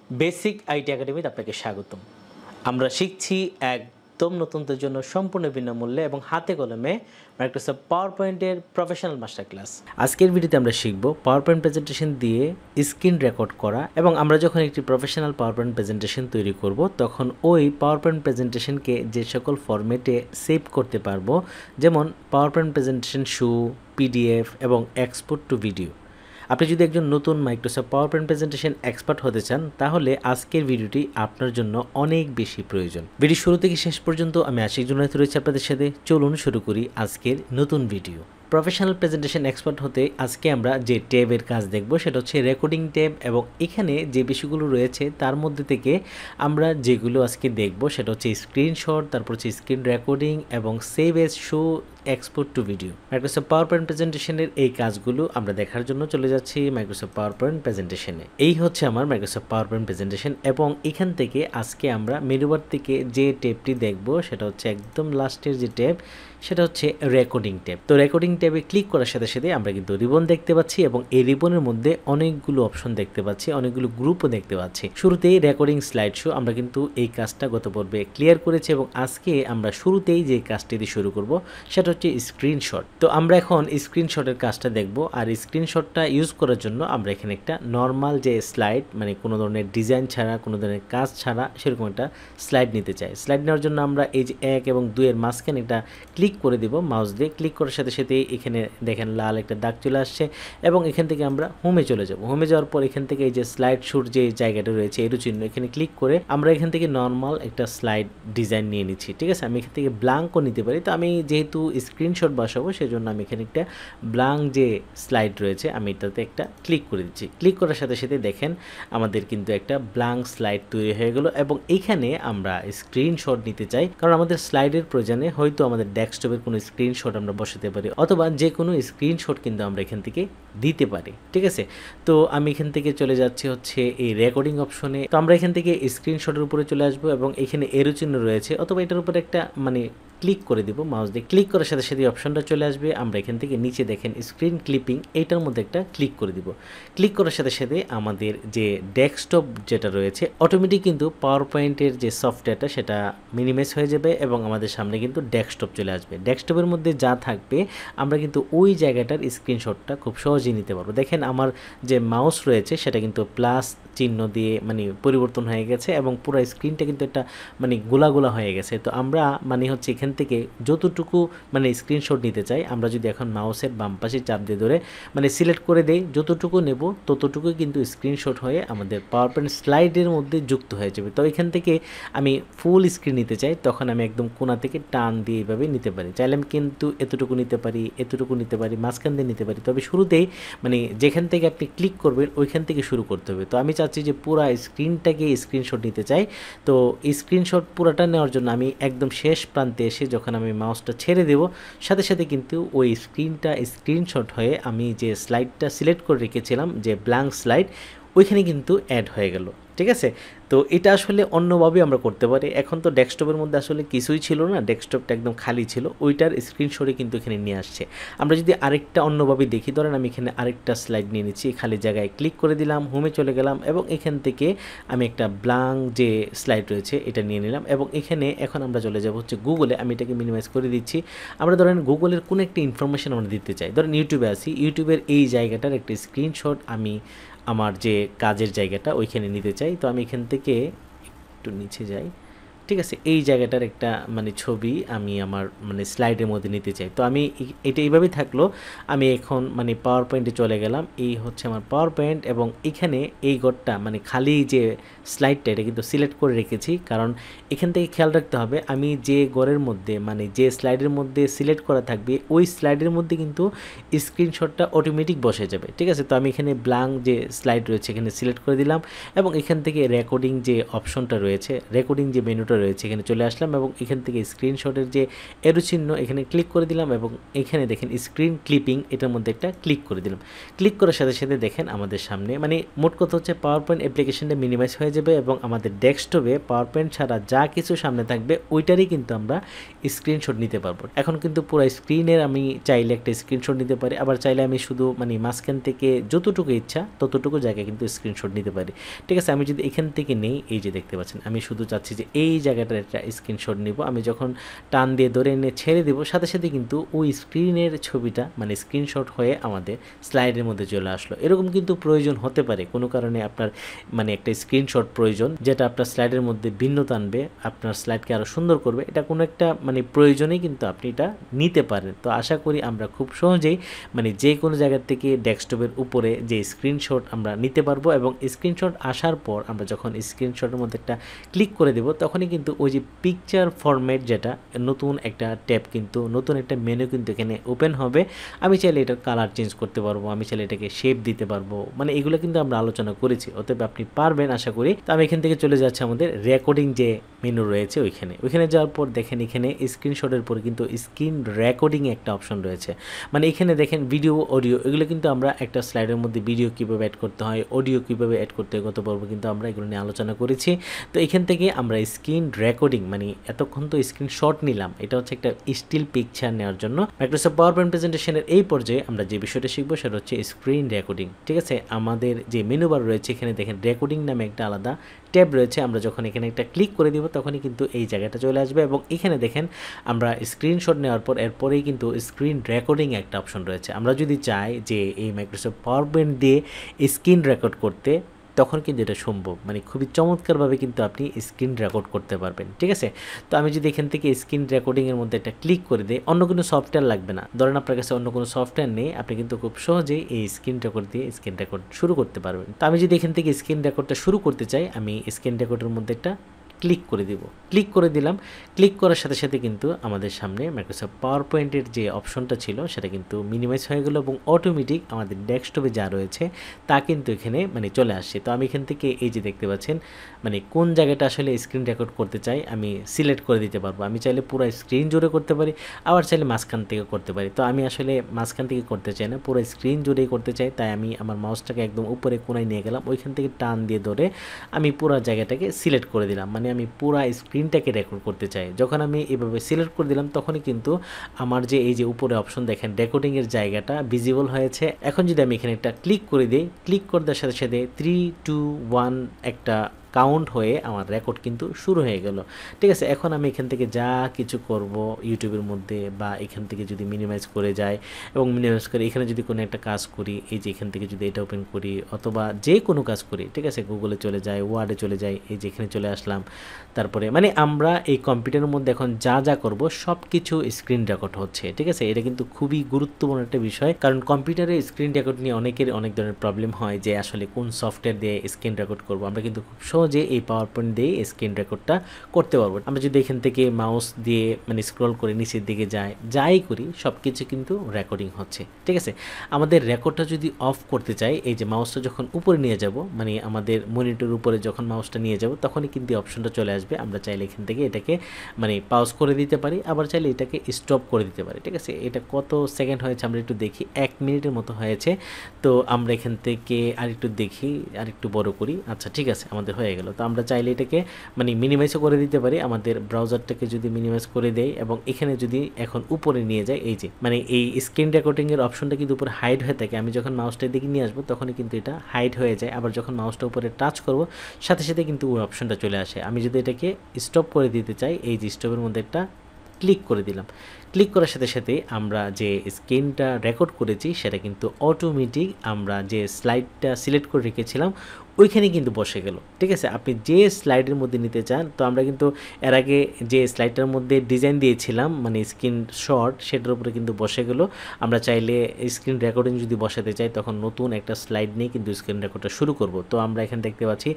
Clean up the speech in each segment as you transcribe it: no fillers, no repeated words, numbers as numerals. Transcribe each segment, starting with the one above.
Basic IT একাডেমিতে আপনাকে স্বাগতম। আমরা শিখছি একদম নতুনদের জন্য সম্পূর্ণ বিনামূল্যে এবং হাতে কলমে মাইক্রোসফট পাওয়ার পয়েন্টের প্রফেশনাল মাস্টার ক্লাস। আজকের ভিডিওতে আমরা শিখব পাওয়ার পয়েন্ট প্রেজেন্টেশন দিয়ে স্ক্রিন রেকর্ড করা, এবং আমরা যখন একটি প্রফেশনাল পাওয়ার পয়েন্ট প্রেজেন্টেশন তৈরি করব তখন ওই পাওয়ার পয়েন্ট প্রেজেন্টেশনকে যে সকল ফরম্যাটে সেভ করতে পারবো, যেমন power point presentation show, PDF এবং এক্সপোর্ট টু ভিডিও। আপনি যদি একজন নতুন Microsoft power point presentation expert হতে চান তাহলে আজকের ভিডিওটি আপনার জন্য অনেক বেশি প্রয়োজন। ভিডিও শুরু থেকে শেষ পর্যন্ত আমি আশিক জুনায়েদ রয়েছি আপনাদের সাথে। চলুন শুরু করি আজকের নতুন ভিডিও। প্রফেশনাল প্রেজেন্টেশন এক্সপার্ট হতে আজকে আমরা যে ট্যাবের কাজ দেখব সেটা হচ্ছে রেকর্ডিং ট্যাব, এবং এখানে যে বিষয়গুলো রয়েছে তার মধ্যে থেকে আমরা যেগুলো আজকে দেখব সেটা হচ্ছে স্ক্রিনশট, তারপর হচ্ছে স্ক্রিন রেকর্ডিং এবং save as, show, export to video. Microsoft PowerPoint প্রেজেন্টেশনের এই কাজগুলো আমরা দেখার জন্য চলে যাচ্ছি মাইক্রোসফট পাওয়ার পয়েন্ট প্রেজেন্টেশনে। এই হচ্ছে আমার মাইক্রোসফট পাওয়ার পয়েন্ট প্রেজেন্টেশন, এবং এখান থেকে আজকে আমরা মেনুবার থেকে যে ট্যাবটি দেখব সেটা হচ্ছে একদম লাস্টের যে ট্যাব, সেটা হচ্ছে রেকর্ডিং ট্যাব। তো রেকর্ডিং ট্যাবে ক্লিক করার সাথে সাথে আমরা কিন্তু রিবন দেখতে পাচ্ছি, এবং এই রিবনের মধ্যে অনেকগুলো অপশন দেখতে পাচ্ছি, অনেকগুলো গ্রুপও দেখতে পাচ্ছি। শুরুতেই রেকর্ডিং স্লাইড শো, আমরা কিন্তু এই কাজটা গত পর্বে ক্লিয়ার করেছি, এবং আজকে আমরা শুরুতেই যে কাজটি দিয়ে শুরু করব সেটা হচ্ছে স্ক্রিনশট। তো আমরা এখন স্ক্রিনশটের কাজটা দেখব, আর স্ক্রিনশটটা ইউজ করার জন্য আমরা এখানে একটা নর্মাল যে স্লাইড, মানে কোনো ধরনের ডিজাইন ছাড়া, কোনো ধরনের কাজ ছাড়া সেরকম একটা স্লাইড নিতে চাই। স্লাইড নেওয়ার জন্য আমরা এই যে 1 এবং 2 এর মাঝখানে একটা ক্লিক করে দিব মাউস দিয়ে। ক্লিক করার সাথে সাথে এখানে দেখেন লাল একটা দাগ চলে আসছে, এবং এখান থেকে আমরা হোমে চলে যাব। হোমে যাওয়ার পর এখান থেকে এই যে স্লাইড শোর যে জায়গাটা রয়েছে এরো চিহ্ন, এখানে ক্লিক করে আমরা এখান থেকে নর্মাল একটা স্লাইড ডিজাইন নিয়ে নিচ্ছি। ঠিক আছে, আমি এখান থেকে ব্ল্যাঙ্কও নিতে পারি। তো আমি যেহেতু স্ক্রিনশট বসাবো সেজন্য আমি এখানে একটা ব্ল্যাঙ্ক যে স্লাইড রয়েছে আমি এটাতে একটা ক্লিক করে দিচ্ছি। ক্লিক করার সাথে সাথে দেখেন আমাদের কিন্তু একটা ব্ল্যাঙ্ক স্লাইড তৈরি হয়ে গেল, এবং এইখানে আমরা স্ক্রিনশট নিতে চাই, কারণ আমাদের স্লাইডের প্রয়োজনে হয়তো আমাদের ডেস্কটপের কোনো স্ক্রিনশট আমরা বসাতে পারি, অথবা যে কোনো স্ক্রিনশট কিন্তু আমরা এখান থেকে দিতে পারি। ঠিক আছে, তো আমি এখান থেকে চলে যাচ্ছি হচ্ছে এই রেকর্ডিং অপশনে। তো আমরা এখান থেকে স্ক্রিনশটের উপরে চলে আসবো, এবং এখানে এরো চিহ্ন রয়েছে, অথবা এটার উপরে একটা ক্লিক করে দিব মাউস দিয়ে। ক্লিক করার সাথে সাথে অপশনটা চলে আসবে। আমরা এখান থেকে নিচে দেখেন স্ক্রিন ক্লিপিং, এইটার মধ্যে একটা ক্লিক করে দিব। ক্লিক করার সাথে সাথে আমাদের যে ডেস্কটপ যেটা রয়েছে অটোমেটিক কিন্তু পাওয়ার পয়েন্টের যে সফটওয়্যারটা সেটা মিনিমাইজ হয়ে যাবে, এবং আমাদের সামনে কিন্তু ডেস্কটপ চলে আসবে। ডেস্কটপের মধ্যে যা থাকবে আমরা কিন্তু ওই জায়গাটার স্ক্রিনশটটা খুব সহজেই নিতে পারবো। দেখেন আমার যে মাউস রয়েছে সেটা কিন্তু প্লাস চিহ্ন দিয়ে পরিবর্তন হয়ে গেছে, এবং পুরো স্ক্রিনটা কিন্তু একটা গোলা গোলা হয়ে গেছে। তো আমরা হচ্ছে এখান থেকে যতটুকু স্ক্রিনশট নিতে চাই, আমরা যদি এখন মাউসের বাম পাশে চাপ দিয়ে ধরে সিলেক্ট করে দেই, যতটুকু নেব ততটুকুই কিন্তু স্ক্রিনশট হয়ে আমাদের পাওয়ার পয়েন্ট স্লাইডের মধ্যে যুক্ত হয়ে যাবে। তো এখান থেকে আমি ফুল স্ক্রিন নিতে চাই, তখন আমি একদম কোণা থেকে টান দিয়ে এইভাবে নিতে পারি। চাইলে আমি কিন্তু এতটুকু নিতে পারি, এতটুকু নিতে পারি, মাঝখান দিয়ে নিতে পারি। তবে শুরুতেই যেখান থেকে আপনি ক্লিক করবেন ওইখান থেকে শুরু করতে হবে। তো আমি চাচ্ছি যে পুরো স্ক্রিনটাকে স্ক্রিনশট নিতে চাই। তো স্ক্রিনশট পুরোটা নেওয়ার জন্য আমি একদম শেষ প্রান্তে এসে যখন আমি মাউসটা ছেড়ে দেব সাথে সাথে কিন্তু ওই স্ক্রিনটা স্ক্রিনশট হয়ে আমি যে স্লাইডটা সিলেক্ট করে রেখেছিলাম, যে ব্ল্যাঙ্ক স্লাইড, ওইখানে কিন্তু অ্যাড হয়ে গেল। ঠিক আছে, তো এটা আসলে অন্যভাবে আমরা করতে পারি। এখন তো ডেস্কটপের মধ্যে আসলে কিছুই ছিল না, ডেস্কটপটা একদম খালি ছিল, ওইটার স্ক্রিনশটে কিন্তু এখানে নিয়ে আসছে। আমরা যদি আরেকটা অন্যভাবে দেখি, ধরেন আমি এখানে আরেকটা স্লাইড নিয়ে নিচ্ছি, খালি জায়গায় ক্লিক করে দিলাম, হোমে চলে গেলাম, এবং এখান থেকে আমি একটা ব্ল্যাঙ্ক যে স্লাইড রয়েছে এটা নিয়ে নিলাম, এবং এখানে এখন আমরা চলে যাব হচ্ছে গুগলে। আমি এটাকে মিনিমাইজ করে দিচ্ছি। আমরা ধরেন গুগলের কোনো একটা ইনফরমেশন আমরা দিতে চাই, ধরেন ইউটিউবে আসি, ইউটিউবের এই জায়গাটার একটা স্ক্রিনশট আমি আমার যে কাজের জায়গাটা ওইখানে নিতে চাই। তো আমি এখান থেকে একটু নিচে যাই। ঠিক আছে, এই জায়গাটার একটা ছবি আমি আমার স্লাইডের মধ্যে নিতে চাই। তো আমি এটা এইভাবেই থাকলো। আমি এখন পাওয়ার পয়েন্টে চলে গেলাম। এই হচ্ছে আমার পাওয়ার পয়েন্ট, এবং এখানে এই ঘরটা খালি যে স্লাইডটা এটা কিন্তু সিলেক্ট করে রেখেছি, কারণ এখান থেকে খেয়াল রাখতে হবে আমি যে ঘরের মধ্যে যে স্লাইডের মধ্যে সিলেক্ট করা থাকবে ওই স্লাইডের মধ্যে কিন্তু স্ক্রিনশটটা অটোমেটিক বসে যাবে। ঠিক আছে, তো আমি এখানে ব্ল্যাঙ্ক যে স্লাইড রয়েছে এখানে সিলেক্ট করে দিলাম, এবং এখান থেকে রেকর্ডিং যে অপশনটা রয়েছে, রেকর্ডিং যে মেনুটা ভিডিওটা রয়েছে এখানে চলে আসলাম এবং এখান থেকে স্ক্রিনশটের যে এরো চিহ্ন এখানে ক্লিক করে দিলাম এবং এখানে দেখেন স্ক্রিন ক্লিপিং এটার মধ্যে একটা ক্লিক করে দিলাম। ক্লিক করার সাথে সাথে দেখেন আমাদের সামনে মানে মোট কথা হচ্ছে পাওয়ার পয়েন্ট অ্যাপ্লিকেশনটা মিনিমাইজ হয়ে যাবে এবং আমাদের ডেস্কটপে পাওয়ার পয়েন্ট ছাড়া যা কিছু সামনে থাকবে ওইটারই কিন্তু আমরা স্ক্রিনশট নিতে পারবো। এখন কিন্তু পুরো স্ক্রিনের আমি চাইলে একটা স্ক্রিনশট নিতে পারি, আবার চাইলে আমি শুধু মানে মাঝখান থেকে যতটুকু ইচ্ছা ততটুকু জায়গায় কিন্তু স্ক্রিনশট নিতে পারি। ঠিক আছে, আমি যদি এখান থেকে নেই, এই যে দেখতে পাচ্ছেন আমি শুধু চাচ্ছি যে এই জায়গাটার একটা স্ক্রিনশট নিব। আমি যখন টান দিয়ে ধরে এনে ছেড়ে দেবো সাথে সাথে কিন্তু ওই স্ক্রিনের ছবিটা মানে স্ক্রিনশট হয়ে আমাদের স্লাইডের মধ্যে চলে আসলো। এরকম কিন্তু প্রয়োজন হতে পারে কোনো কারণে আপনার মানে একটা স্ক্রিনশট প্রয়োজন যেটা আপনার স্লাইডের মধ্যে ভিন্নতা আনবে, আপনার স্লাইডকে আরও সুন্দর করবে, এটা কোনো একটা মানে প্রয়োজনেই কিন্তু আপনি এটা নিতে পারেন। তো আশা করি আমরা খুব সহজেই মানে যে কোনো জায়গা থেকে ডেস্কটপের উপরে যে স্ক্রিনশট আমরা নিতে পারবো এবং স্ক্রিনশট আসার পর আমরা যখন স্ক্রিনশটের মধ্যে একটা ক্লিক করে দেব তখনই কিন্তু ওই যে পিকচার ফরম্যাট যেটা নতুন একটা ট্যাব কিন্তু নতুন একটা মেনু কিন্তু এখানে ওপেন হবে। আমি চাইলে এটার কালার চেঞ্জ করতে পারবো, আমি চাইলে এটাকে শেপ দিতে পারবো, মানে এগুলো কিন্তু আমরা আলোচনা করেছি, অতএব আপনি পারবেন আশা করি। তো আমি এখান থেকে চলে যাচ্ছি আমাদের রেকর্ডিং যে মেনু রয়েছে ওইখানে যাওয়ার পর দেখেন এখানে স্ক্রিনশটের পর কিন্তু স্ক্রিন রেকর্ডিং একটা অপশন রয়েছে। মানে এখানে দেখেন ভিডিও অডিও এগুলো কিন্তু আমরা একটা স্লাইডের মধ্যে ভিডিও কীভাবে অ্যাড করতে হয়, অডিও কীভাবে অ্যাড করতে হয় গত পর্ব কিন্তু আমরা এগুলো নিয়ে আলোচনা করেছি। তো এখান থেকে আমরা স্ক্রিন রেকর্ডিং মানে এতক্ষণ তো স্ক্রিনশট নিলাম, এটা হচ্ছে একটা স্টিল পিকচার নেওয়ার জন্য মাইক্রোসফট পাওয়ার পয়েন্ট প্রেজেন্টেশনের এই পর্যায়ে আমরা যে বিষয়টা শিখবো সেটা হচ্ছে স্ক্রিন রেকর্ডিং। ঠিক আছে, আমাদের যে মেনু বার রয়েছে এখানে দেখেন রেকর্ডিং নামে একটা আলাদা ট্যাব রয়েছে, আমরা যখন এখানে একটা ক্লিক করে দিব তখনই কিন্তু এই জায়গাটা চলে আসবে এবং এখানে দেখেন আমরা স্ক্রিনশট নেওয়ার পর এরপরেই কিন্তু স্ক্রিন রেকর্ডিং একটা অপশন রয়েছে। আমরা যদি চাই যে এই মাইক্রোসফট পাওয়ার পয়েন্ট দিয়ে স্ক্রিন রেকর্ড করতে তখন কিন্তু এটা সম্ভব, মানে খুবই চমৎকারভাবে কিন্তু আপনি স্ক্রিন রেকর্ড করতে পারবেন। ঠিক আছে, তো আমি যদি এখান থেকে স্ক্রিন রেকর্ডিংয়ের মধ্যে একটা ক্লিক করে দিই, অন্য কোনো সফটওয়্যার লাগবে না, ধরেন আপনার কাছে অন্য কোনো সফটওয়্যার নেই, আপনি কিন্তু খুব সহজেই এই স্ক্রিন রেকর্ড দিয়ে স্ক্রিন রেকর্ড শুরু করতে পারবেন। তো আমি যদি এখান থেকে স্ক্রিন রেকর্ডটা শুরু করতে চাই, আমি স্ক্রিন রেকর্ডের মধ্যে একটা ক্লিক করে দিব, ক্লিক করে দিলাম। ক্লিক করার সাথে সাথে কিন্তু আমাদের সামনে মাইক্রোসফট পাওয়ার পয়েন্টের যে অপশনটা ছিল সেটা কিন্তু মিনিমাইজ হয়ে গেল এবং অটোমেটিক আমাদের ডেস্কটপে যা রয়েছে তা কিন্তু এখানে মানে চলে আসছে। তো আমি এখান থেকে এই যে দেখতে পাচ্ছেন মানে কোন জায়গাটা আসলে স্ক্রিন রেকর্ড করতে চাই আমি সিলেক্ট করে দিতে পারবো। আমি চাইলে পুরো স্ক্রিন জুড়ে করতে পারি, আবার চাইলে মাঝখান থেকে করতে পারি। তো আমি আসলে মাঝখান থেকে করতে চাই না, পুরো স্ক্রিন জুড়েই করতে চাই, তাই আমি আমার মাউসটাকে একদম উপরে কোনায় নিয়ে গেলাম, ওইখান থেকে টান দিয়ে ধরে আমি পুরো জায়গাটাকে সিলেক্ট করে দিলাম, মানে আমি পুরো স্ক্রিনটাকে রেকর্ড করতে চাই। যখন আমি এভাবে সিলেক্ট করে দিলাম তখনই কিন্তু আমার যে এই যে উপরে অপশন দেখেন রেকর্ডিংয়ের জায়গাটা ভিজিবল হয়েছে। এখন যদি আমি এখানে একটা ক্লিক করে দিই, ক্লিক করে দেওয়ার সাথে সাথে 3, 2, 1 একটা কাউন্ট হয়ে আমার রেকর্ড কিন্তু শুরু হয়ে গেল। ঠিক আছে, এখন আমি এখান থেকে যা কিছু করব ইউটিউবের মধ্যে বা এখান থেকে যদি মিনিমাইজ করে যাই এবং মিনিমাইজ করে এখানে যদি কোনো একটা কাজ করি, এই যে এখান থেকে যদি এটা ওপেন করি অথবা যে কোনো কাজ করি, ঠিক আছে, গুগলে চলে যাই, ওয়ার্ডে চলে যাই, এই যে এখানে চলে আসলাম, তারপরে মানে আমরা এই কম্পিউটারের মধ্যে এখন যা যা করব সব কিছু স্ক্রিন রেকর্ড হচ্ছে। ঠিক আছে, এটা কিন্তু খুবই গুরুত্বপূর্ণ একটা বিষয়, কারণ কম্পিউটারে স্ক্রিন রেকর্ড নিয়ে অনেকের অনেক ধরনের প্রবলেম হয় যে আসলে কোন সফটওয়্যার দিয়ে স্ক্রিন রেকর্ড করব। আমরা কিন্তু খুব যে এই পাওয়ার পয়েন্ট দিয়ে স্ক্রিন রেকর্ডটা করতে পারবো। আমরা যদি এখান থেকে মাউস দিয়ে মানে স্ক্রল করে নিচের দিকে যাই করি সব কিছু কিন্তু রেকর্ডিং হচ্ছে। ঠিক আছে, আমাদের রেকর্ডটা যদি অফ করতে চাই, এই যে মাউসটা যখন উপরে নিয়ে যাব মানে আমাদের মনিটর উপরে যখন মাউসটা নিয়ে যাব তখনই কিন্তু অপশনটা চলে আসবে। আমরা চাইলে এখান থেকে এটাকে মানে পাউজ করে দিতে পারি, আবার চাইলে এটাকে স্টপ করে দিতে পারি। ঠিক আছে, এটা কত সেকেন্ড হয়েছে আমরা একটু দেখি, 1 মিনিটের মতো হয়েছে। তো আমরা এখান থেকে আরেকটু দেখি, আরেকটু বড় করি। আচ্ছা ঠিক আছে, আমাদের হয়ে গেল। তো আমরা চাইলে এটাকে মানে মিনিমাইজও করে দিতে পারি, আমাদের ব্রাউজারটাকে যদি মিনিমাইজ করে দেই এবং এখানে যদি এখন উপরে নিয়ে যাই, এই যে মানে এই স্ক্রিন রেকর্ডিংয়ের অপশনটা কিন্তু উপরে হাইড হয়ে থাকে, আমি যখন মাউসটার দিকে নিয়ে আসবো তখনই কিন্তু এটা হাইড হয়ে যায়, আবার যখন মাউসটা উপরে টাচ করব সাথে সাথে কিন্তু ওই অপশনটা চলে আসে। আমি যদি এটাকে স্টপ করে দিতে চাই, এই যে স্টপের মধ্যে একটা ক্লিক করে দিলাম, ক্লিক করার সাথে সাথে আমরা যে স্ক্রিনটা রেকর্ড করেছি সেটা কিন্তু অটোমেটিক আমরা যে স্লাইডটা সিলেক্ট করে রেখেছিলাম ওইখানে কিন্তু বসে গেল। ঠিক আছে, আপনি যে স্লাইডের মধ্যে নিতে চান, তো আমরা কিন্তু এর আগে যে স্লাইডটার মধ্যে ডিজাইন দিয়েছিলাম মানে স্ক্রিন শট সেটার উপরে কিন্তু বসে গেল। আমরা চাইলে স্ক্রিন রেকর্ডিং যদি বসাতে চাই তখন নতুন একটা স্লাইড নিয়ে কিন্তু স্ক্রিন রেকর্ডটা শুরু করব। তো আমরা এখানে দেখতে পাচ্ছি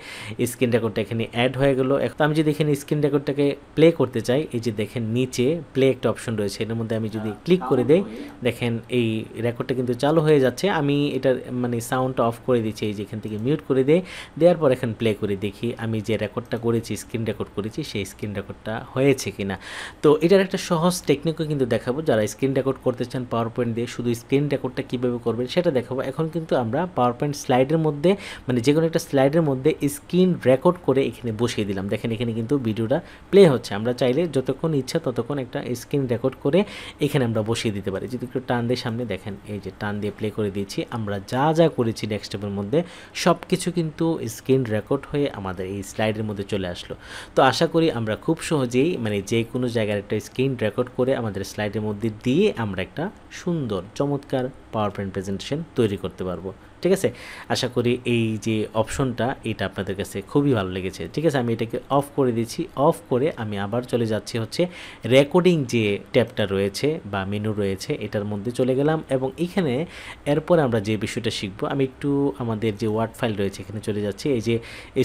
স্ক্রিন রেকর্ডটা এখানে অ্যাড হয়ে গেল। এখন আমি যদি এখানে স্ক্রিন রেকর্ডটাকে প্লে করতে চাই, এই যে দেখেন নিচে প্লে একটা অপশন রয়েছে, এর মধ্যে আমি যদি ক্লিক করে দেই দেখেন এই রেকর্ডটা কিন্তু চালু হয়ে যাচ্ছে। আমি এটার মানে সাউন্ডটা অফ করে দিচ্ছি, এই যে এখান থেকে মিউট করে দেই দেওয়ার পর এখন প্লে করে দেখি আমি যে রেকর্ডটা করেছি, স্ক্রিন রেকর্ড করেছি, সেই স্ক্রিন রেকর্ডটা হয়েছে কিনা। তো এটার একটা সহজ টেকনিকও কিন্তু দেখাবো, যারা স্ক্রিন রেকর্ড করতে চান পাওয়ার পয়েন্ট দিয়ে, শুধু স্ক্রিন রেকর্ডটা কীভাবে করবেন সেটা দেখাবো। এখন কিন্তু আমরা পাওয়ার পয়েন্ট স্লাইডের মধ্যে মানে যে কোনো একটা স্লাইডের মধ্যে স্ক্রিন রেকর্ড করে এখানে বসিয়ে দিলাম। দেখেন এখানে কিন্তু ভিডিওটা প্লে হচ্ছে। আমরা চাইলে যতক্ষণ ইচ্ছা ততক্ষণ একটা স্ক্রিন রেকর্ড করে এখানে আমরা বসিয়ে দিতে পারি। যদি একটু টান দিয়ে সামনে দেখেন, এই যে টান দিয়ে প্লে করে দিয়েছি। আমরা যা যা করেছি ডেস্কটপের মধ্যে সব কিছু কিন্তু স্ক্রিন রেকর্ড হয়ে আমাদের এই স্লাইডের মধ্যে চলে আসলো। তো আশা করি আমরা খুব সহজেই মানে যে কোনো জায়গার একটা স্ক্রিন রেকর্ড করে আমাদের স্লাইডের মধ্যে দিয়ে আমরা একটা সুন্দর চমৎকার পাওয়ার পয়েন্ট প্রেজেন্টেশন তৈরি করতে পারবো। ঠিক আছে, আশা করি এই যে অপশনটা এটা আপনাদের কাছে খুবই ভালো লেগেছে। ঠিক আছে, আমি এটাকে অফ করে দিচ্ছি। অফ করে আমি আবার চলে যাচ্ছি হচ্ছে রেকর্ডিং যে ট্যাবটা রয়েছে বা মেনু রয়েছে এটার মধ্যে চলে গেলাম, এবং এখানে এরপর আমরা যে বিষয়টা শিখবো, আমি একটু আমাদের যে ওয়ার্ড ফাইল রয়েছে এখানে চলে যাচ্ছি। এই যে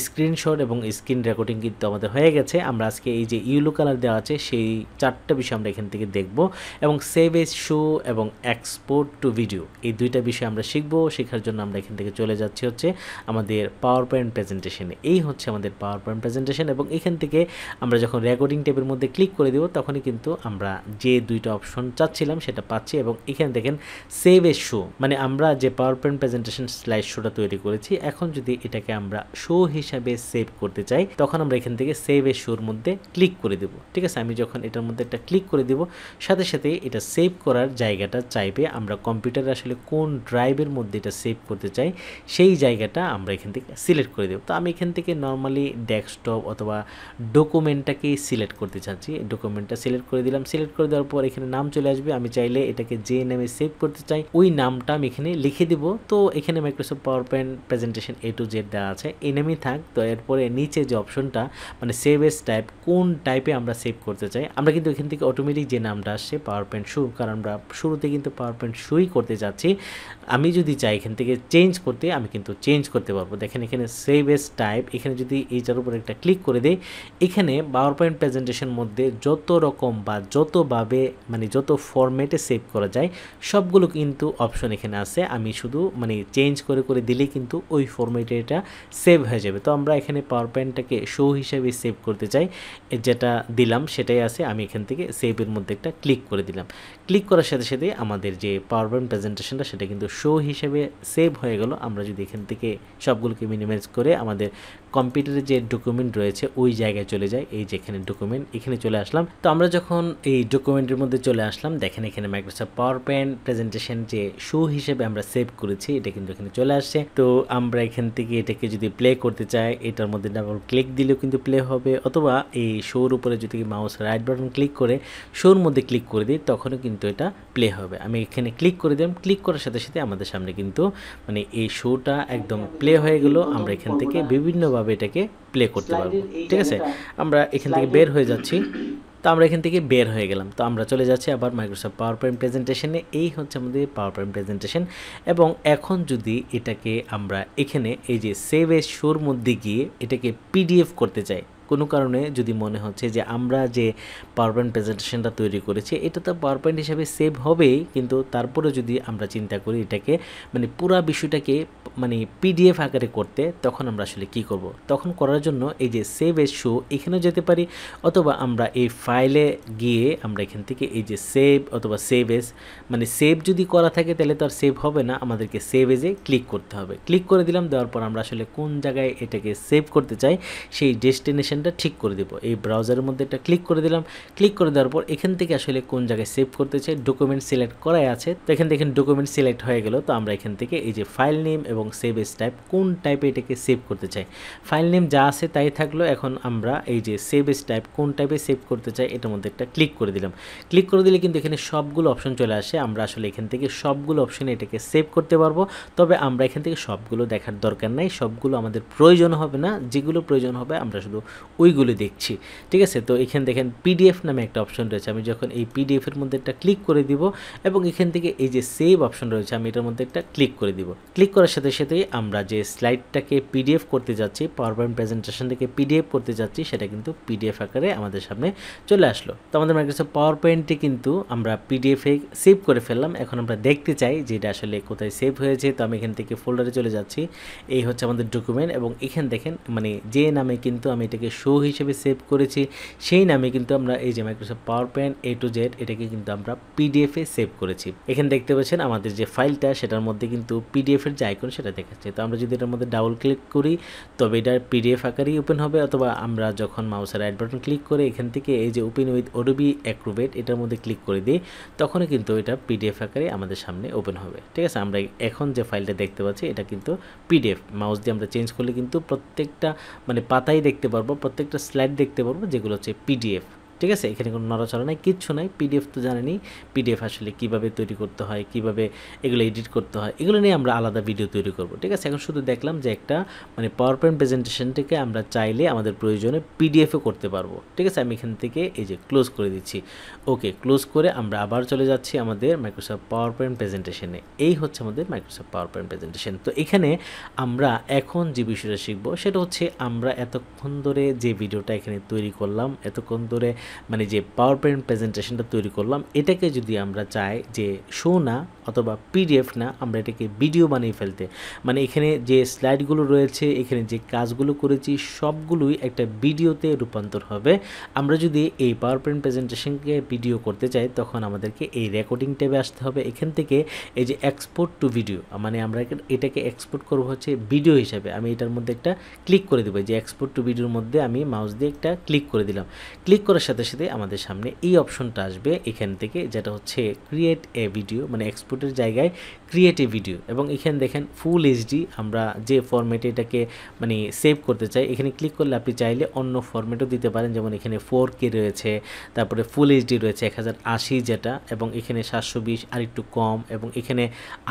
স্ক্রিনশট এবং স্ক্রিন রেকর্ডিং কিন্তু আমাদের হয়ে গেছে। আমরা আজকে এই যে ইয়েলো কালার দেওয়া আছে সেই 4টা বিষয় আমরা এখান থেকে দেখব, এবং সেভ এজ শো এবং এক্সপোর্ট টু ভিডিও এই 2টা বিষয় আমরা শিখবো। শেখার জন্য আমরা এখান থেকে চলে যাচ্ছি হচ্ছে আমাদের পাওয়ার পয়েন্ট প্রেজেন্টেশনে। এই হচ্ছে আমাদের পাওয়ার পয়েন্ট প্রেজেন্টেশন, এবং এখান থেকে আমরা যখন রেকর্ডিং ট্যাবের মধ্যে ক্লিক করে দেব তখনই কিন্তু আমরা যে 2টা অপশন চাচ্ছিলাম সেটা পাচ্ছি। এবং এখানে দেখেন সেভ এ শো, মানে আমরা যে পাওয়ার পয়েন্ট প্রেজেন্টেশন স্লাইড শোটা তৈরি করেছি, এখন যদি এটাকে আমরা শো হিসাবে সেভ করতে চাই তখন আমরা এখান থেকে সেভ এ শোর মধ্যে ক্লিক করে দেব। ঠিক আছে, আমি যখন এটার মধ্যে একটা ক্লিক করে দেব সাথে সাথে এটা সেভ করার জায়গাটা চাইবে আমরা কম্পিউটারে আসলে কোন ড্রাইভের মধ্যে এটা সেভ করতে চাই সেই জায়গাটা আমরা এখান থেকে সিলেক্ট করে দেব। তো আমি এখান থেকে নর্মালি ডেস্কটপ অথবা ডকুমেন্টটাকেই সিলেক্ট করতে চাচ্ছি। ডকুমেন্টটা সিলেক্ট করে দিলাম। সিলেক্ট করে দেওয়ার পর এখানে নাম চলে আসবে। আমি চাইলে এটাকে যে নামে সেভ করতে চাই ওই নামটা আমি এখানে লিখে দিব। তো এখানে Microsoft power point presentation A to Z দেওয়া আছে, এই নামেই থাক। তো এরপরে নিচে যে অপশনটা মানে সেভ এস টাইপ, কোন টাইপে আমরা সেভ করতে চাই, আমরা কিন্তু এখান থেকে অটোমেটিক যে নামটা আসছে পাওয়ার পয়েন্ট শো, কারণ আমরা শুরুতে কিন্তু পাওয়ার পয়েন্ট শোই করতে যাচ্ছি। আমি যদি চাই এখান থেকে চেঞ্জ করতে আমি কিন্তু চেঞ্জ করতে পারবো। দেখেন এখানে সেভ এস টাইপ, এখানে যদি এইটার উপর একটা ক্লিক করে দিই এখানে পাওয়ার পয়েন্ট প্রেজেন্টেশন মধ্যে যত রকম বা যতভাবে মানে যত ফরম্যাটে সেভ করা যায় সবগুলো কিন্তু অপশন এখানে আছে। আমি শুধু মানে চেঞ্জ করে করে দিলেই কিন্তু ওই ফরম্যাটে এটা সেভ হয়ে যাবে। তো আমরা এখানে পাওয়ার পয়েন্টটাকে শো হিসাবে সেভ করতে চাই, যেটা দিলাম সেটাই আছে। আমি এখান থেকে সেভের মধ্যে একটা ক্লিক করে দিলাম। ক্লিক করার সাথে সাথে আমাদের যে পাওয়ার পয়েন্ট প্রেজেন্টেশনটা সেটা কিন্তু শো হিসেবে সেভ হয়ে গেল। আমরা যদি এখান থেকে সবগুলোকে মিনিমাইজ করে আমাদের কম্পিউটারে যে ডকুমেন্ট রয়েছে ওই জায়গায় চলে যায়, এই যে এখানে ডকুমেন্ট, এখানে চলে আসলাম। তো আমরা যখন এই ডকুমেন্টের মধ্যে চলে আসলাম দেখেন এখানে মাইক্রোসফট পাওয়ার পয়েন্ট প্রেজেন্টেশন যে শো হিসেবে আমরা সেভ করেছি এটা কিন্তু এখানে চলে আসছে। তো আমরা এখান থেকে এটাকে যদি প্লে করতে চাই এটার মধ্যে ডাবল ক্লিক দিলেও কিন্তু প্লে হবে, অথবা এই শোর উপরে যদি মাউস রাইট বাটন ক্লিক করে শোর মধ্যে ক্লিক করে দিই তখনও কিন্তু এটা প্লে হবে। আমি এখানে ক্লিক করে দিলাম। ক্লিক করার সাথে সাথে আমাদের সামনে কিন্তু মানে এই শোটা একদম প্লে হয়ে গেল। আমরা এখান থেকে বিভিন্নভাবে এটাকে প্লে করতে পারবো। ঠিক আছে, আমরা এখান থেকে বের হয়ে যাচ্ছি। তো আমরা এখান থেকে বের হয়ে গেলাম। তো আমরা চলে যাচ্ছি আবার মাইক্রোসফট পাওয়ার পয়েন্ট প্রেজেন্টেশনে। এই হচ্ছে আমাদের পাওয়ার পয়েন্ট প্রেজেন্টেশন। এবং এখন যদি এটাকে আমরা এখানে এই যে সেভ এজ শোর মধ্যে গিয়ে এটাকে পিডিএফ করতে চাই, কোনো কারণে যদি মনে হচ্ছে যে আমরা যে পাওয়ার পয়েন্ট প্রেজেন্টেশনটা তৈরি করেছি এটা তো পাওয়ার পয়েন্ট হিসাবে সেভ হবেই, কিন্তু তারপরে যদি আমরা চিন্তা করি এটাকে মানে পুরো বিষয়টাকে মানে পিডিএফ আকারে করতে, তখন আমরা আসলে কি করব? তখন করার জন্য এই যে সেভ এজ শো এখানেও যেতে পারি, অথবা আমরা এই ফাইলে গিয়ে আমরা এখান থেকে এই যে সেভ অথবা সেভ এজ মানে সেভ যদি করা থাকে তাহলে তো আর সেভ হবে না, আমাদেরকে সেভ এজে ক্লিক করতে হবে। ক্লিক করে দিলাম। দেওয়ার পর আমরা আসলে কোন জায়গায় এটাকে সেভ করতে চাই সেই ডেস্টিনেশনটা ঠিক করে দেব। এই ব্রাউজারের মধ্যে এটা ক্লিক করে দিলাম। ক্লিক করে দেওয়ার পর এখান থেকে আসলে কোন জায়গায় সেভ করতে চাই ডকুমেন্ট সিলেক্ট করাই আছে। তো এখান থেকে ডকুমেন্ট সিলেক্ট হয়ে গেল। তো আমরা এখান থেকে এই যে ফাইল নেম এবং সেভ এজ টাইপ কোন টাইপে এটাকে সেভ করতে চাই, ফাইল নেম যা আছে তাই থাকলো। এখন আমরা এই যে সেভ এজ টাইপ কোন টাইপে সেভ করতে চাই এটার মধ্যে একটা ক্লিক করে দিলাম। ক্লিক করে দিলে কিন্তু এখানে সবগুলো অপশন চলে আসে। আমরা আসলে এখান থেকে সবগুলো অপশনে এটাকে সেভ করতে পারবো। তবে আমরা এখান থেকে সবগুলো দেখার দরকার নাই, সবগুলো আমাদের প্রয়োজন হবে না। যেগুলো প্রয়োজন হবে আমরা শুধু ওইগুলো দেখছি, ঠিক আছে। তো এখানে দেখেন পিডিএফ নামে একটা অপশন রয়েছে, আমি যখন এই পিডিএফের মধ্যে একটা ক্লিক করে দিব এবং এখান থেকে এই যে সেভ অপশন রয়েছে আমি এটার মধ্যে একটা ক্লিক করে দিব। ক্লিক করার সাথে সাথেই আমরা যে স্লাইডটাকে পিডিএফ করতে যাচ্ছি, পাওয়ারপয়েন্ট প্রেজেন্টেশন থেকে পিডিএফ করতে যাচ্ছি, সেটা কিন্তু পিডিএফ আকারে আমাদের সামনে চলে আসলো। তো আমাদের মাইক্রোসফট পাওয়ার পয়েন্টে কিন্তু আমরা পিডিএফে সেভ করে ফেললাম। এখন আমরা দেখতে চাই যে এটা আসলে কোথায় সেভ হয়েছে। তো আমি এখান থেকে ফোল্ডারে চলে যাচ্ছি, এই হচ্ছে আমাদের ডকুমেন্ট এবং এখানে দেখেন মানে যে নামে কিন্তু আমি এটাকে শো হিসেবে সেভ করেছি সেই নামে কিন্তু আমরা এই যে Microsoft power point A to Z এটাকে কিন্তু আমরা পিডিএফে সেভ করেছি। এখানে দেখতে পাচ্ছেন আমাদের যে ফাইলটা সেটার মধ্যে কিন্তু পিডিএফের যে আইকন সেটা দেখাচ্ছে। তো আমরা যদি এটার মধ্যে ডাবল ক্লিক করি তবে এটা পিডিএফ আকারেই ওপেন হবে, অথবা আমরা যখন মাউসের রাইট বাটন ক্লিক করে এখান থেকে এই যে ওপেন উইথ অ্যাডোবি অ্যাক্রোবেট এটার মধ্যে ক্লিক করে দিই তখনই কিন্তু এটা পিডিএফ আকারে আমাদের সামনে ওপেন হবে, ঠিক আছে। আমরা এখন যে ফাইলটা দেখতে পাচ্ছি এটা কিন্তু পিডিএফ, মাউস দিয়ে আমরা চেঞ্জ করলে কিন্তু প্রত্যেকটা মানে পাতাই দেখতে পারবো, প্রত্যেকটা স্লাইড দেখতে পারবো যেগুলো হচ্ছে পিডিএফ, ঠিক আছে। এখানে কোনো নড়াচড়া নাই, কিচ্ছু নাই। পিডিএফ তো জানেনই, পিডিএফ আসলে কিভাবে তৈরি করতে হয়, কিভাবে এগুলো এডিট করতে হয়, এগুলো নিয়ে আমরা আলাদা ভিডিও তৈরি করব, ঠিক আছে। এখন শুধু দেখলাম যে একটা মানে পাওয়ার পয়েন্ট প্রেজেন্টেশনটাকে আমরা চাইলে আমাদের প্রয়োজনে পিডিএফও করতে পারবো, ঠিক আছে। আমি এখান থেকে এই যে ক্লোজ করে দিচ্ছি, ওকে ক্লোজ করে আমরা আবার চলে যাচ্ছি আমাদের মাইক্রোসফট পাওয়ার পয়েন্ট প্রেজেন্টেশনে। এই হচ্ছে আমাদের মাইক্রোসফট পাওয়ার পয়েন্ট প্রেজেন্টেশন। তো এখানে আমরা এখন যে বিষয়টা শিখবো সেটা হচ্ছে আমরা এতক্ষণ ধরে যে ভিডিওটা এখানে তৈরি করলাম, এতক্ষণ ধরে মানে যে পাওয়ার পয়েন্ট প্রেজেন্টেশনটা তৈরি করলাম এটাকে যদি আমরা চাই যে শো না অথবা পিডিএফ না, আমরা এটাকে ভিডিও বানিয়ে ফেলতে, মানে এখানে যে স্লাইডগুলো রয়েছে, এখানে যে কাজগুলো করেছি সবগুলোই একটা ভিডিওতে রূপান্তর হবে। আমরা যদি এই পাওয়ার পয়েন্ট প্রেজেন্টেশনকে ভিডিও করতে চাই তখন আমাদেরকে এই রেকর্ডিং ট্যাবে আসতে হবে। এখান থেকে এই যে এক্সপোর্ট টু ভিডিও, মানে আমরা এটাকে এক্সপোর্ট করবো হচ্ছে ভিডিও হিসাবে। আমি এটার মধ্যে একটা ক্লিক করে দেবো, যে এক্সপোর্ট টু ভিডিওর মধ্যে আমি মাউস দিয়ে একটা ক্লিক করে দিলাম। ক্লিক করার সাথে সাথে আমাদের সামনে এই অপশনটা আসবে এখান থেকে, যেটা হচ্ছে ক্রিয়েট এ ভিডিও, মানে এক্সপোর্টের জায়গায় ক্রিয়েট এ ভিডিও। এবং এখানে দেখেন ফুল এইচডি, আমরা যে ফরম্যাটে এটাকে মানে সেভ করতে চাই এখানে ক্লিক করলে আপনি চাইলে অন্য ফরম্যাটও দিতে পারেন, যেমন এখানে 4K রয়েছে, তারপরে ফুল এইচডি রয়েছে 1080 যেটা, এবং এখানে 720 আর একটু কম, এবং এখানে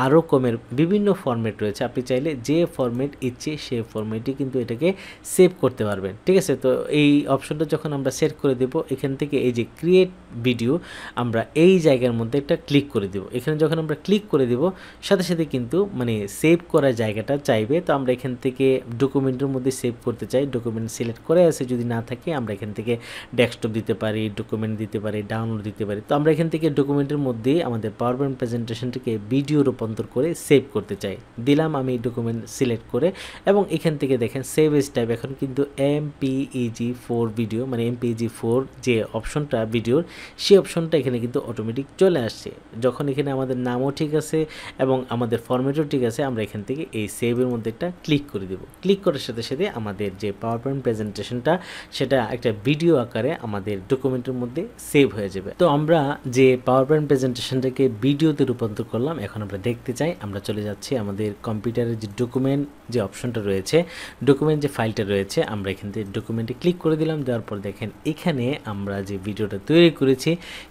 আরও কমের বিভিন্ন ফরম্যাট রয়েছে। আপনি চাইলে যে ফরম্যাট ইচ্ছে সেই ফরম্যাটই কিন্তু এটাকে সেভ করতে পারবেন, ঠিক আছে। তো এই অপশনটা যখন আমরা সেট করে দেব এখান থেকে এই যে ক্রিয়েট ভিডিও আমরা এই জায়গার মধ্যে একটা ক্লিক করে দেব। এখানে যখন আমরা ক্লিক করে দেব সাথে সাথে কিন্তু মানে সেভ করার জায়গাটা চাইবে। তো আমরা এখান থেকে ডকুমেন্টের মধ্যে সেভ করতে চাই, ডকুমেন্ট সিলেক্ট করে আছে, যদি না থাকে আমরা এখান থেকে ডেস্কটপ দিতে পারি, ডকুমেন্ট দিতে পারি, ডাউনলোড দিতে পারি। তো আমরা এখান থেকে ডকুমেন্টের মধ্যেই আমাদের পাওয়ার পয়েন্ট প্রেজেন্টেশনটাকে ভিডিও রূপান্তর করে সেভ করতে চাই, দিলাম আমি ডকুমেন্ট সিলেক্ট করে, এবং এখান থেকে দেখেন সেভ এজ টাইপ এখন কিন্তু MPEG-4 ভিডিও, মানে MPEG-4 যে অপশনটা ভিডিওর সেই অপশনটা এখানে কিন্তু অটোমেটিক চলে আসছে। যখন এখানে আমাদের নামও ঠিক আছে এবং আমাদের ফরম্যাটও ঠিক আছে, আমরা এখান থেকে এই সেভের মধ্যে একটা ক্লিক করে দেব। ক্লিক করার সাথে সাথে আমাদের যে পাওয়ার পয়েন্ট প্রেজেন্টেশনটা সেটা একটা ভিডিও আকারে আমাদের ডকুমেন্টের মধ্যে সেভ হয়ে যাবে। তো আমরা যে পাওয়ার পয়েন্ট প্রেজেন্টেশনটাকে ভিডিওতে রূপান্তর করলাম এখন আমরা দেখতে চাই, আমরা চলে যাচ্ছি আমাদের কম্পিউটারের যে ডকুমেন্ট যে অপশনটা রয়েছে, ডকুমেন্ট যে ফাইলটা রয়েছে, আমরা এখান থেকে ডকুমেন্টে ক্লিক করে দিলাম। দেওয়ার পর দেখেন এখানে আমরা যে ভিডিওটা তৈরি করেছি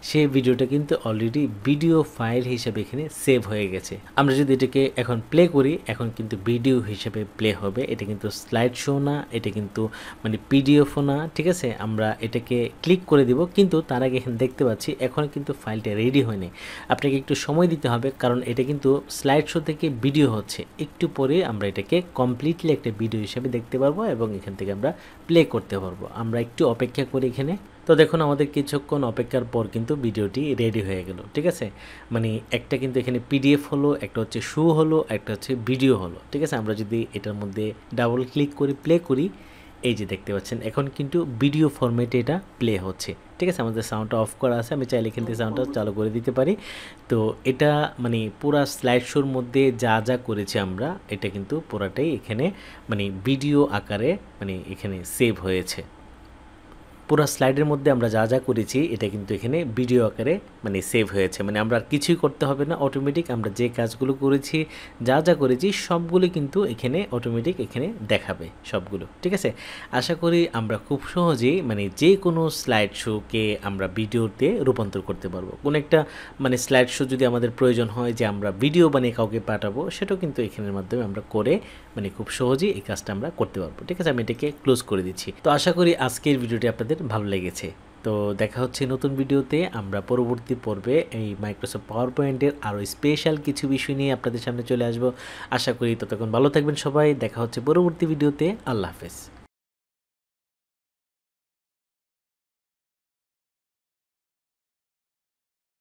সেই ভিডিওটা কিন্তু অলরেডি ভিডিও ফাইল হিসেবে এখানে সেভ হয়ে গেছে। আমরা যদি এটাকে এখন প্লে করি এখন কিন্তু ভিডিও হিসেবে প্লে হবে, এটা কিন্তু স্লাইড শো না, এটা কিন্তু মানে পিডিএফও না, ঠিক আছে। আমরা এটাকে ক্লিক করে দিব, কিন্তু তার আগে এখানে দেখতে পাচ্ছি এখন কিন্তু ফাইলটা রেডি হয়নি, আপনাকে একটু সময় দিতে হবে, কারণ এটা কিন্তু স্লাইড শো থেকে ভিডিও হচ্ছে। একটু পরে আমরা এটাকে কমপ্লিটলি একটা ভিডিও হিসেবে দেখতে পারবো এবং এখান থেকে আমরা প্লে করতে পারবো। আমরা একটু অপেক্ষা করি এখানে। তো দেখুন আমাদের কিছুক্ষণ অপেক্ষার পর কিন্তু ভিডিওটি রেডি হয়ে গেল, ঠিক আছে। মানে একটা কিন্তু এখানে পিডিএফ হলো, একটা হচ্ছে শো হলো, একটা হচ্ছে ভিডিও হলো, ঠিক আছে। আমরা যদি এটার মধ্যে ডাবল ক্লিক করে প্লে করি, এই যে দেখতে পাচ্ছেন এখন কিন্তু ভিডিও ফরম্যাটে এটা প্লে হচ্ছে, ঠিক আছে। আমাদের সাউন্ডটা অফ করা আছে, আমি চাইলে এখান থেকে সাউন্ডটা চালু করে দিতে পারি। তো এটা মানে পুরা স্লাইড শোর মধ্যে যা যা করেছি আমরা এটা কিন্তু পুরাটাই এখানে মানে ভিডিও আকারে মানে এখানে সেভ হয়েছে। পুরো স্লাইডের মধ্যে আমরা যা যা করেছি এটা কিন্তু এখানে ভিডিও আকারে মানে সেভ হয়েছে, মানে আমরা আর কিছুই করতে হবে না, অটোমেটিক আমরা যে কাজগুলো করেছি যা যা করেছি সবগুলো কিন্তু এখানে অটোমেটিক এখানে দেখাবে সবগুলো। ঠিক আছে, আশা করি আমরা খুব সহজেই মানে যে কোনো স্লাইড শোকে আমরা ভিডিওতে রূপান্তর করতে পারবো। কোনো একটা মানে স্লাইড শো যদি আমাদের প্রয়োজন হয় যে আমরা ভিডিও বানিয়ে কাউকে পাঠাবো, সেটাও কিন্তু এখানের মাধ্যমে আমরা করে মানে খুব সহজেই এই কাজটা আমরা করতে পারবো। ঠিক আছে, আমি এটাকে ক্লোজ করে দিচ্ছি। তো আশা করি আজকের ভিডিওটি আপনাদের ভালো লেগেছে। তো দেখা হচ্ছে নতুন ভিডিওতে। আমরা পরবর্তী পর্বে এই মাইক্রোসফট পাওয়ার পয়েন্টের আরও স্পেশাল কিছু বিষয় নিয়ে আপনাদের সামনে চলে আসবো। আশা করি ততক্ষণ ভালো থাকবেন সবাই। দেখা হচ্ছে পরবর্তী ভিডিওতে। আল্লাহ হাফেজ।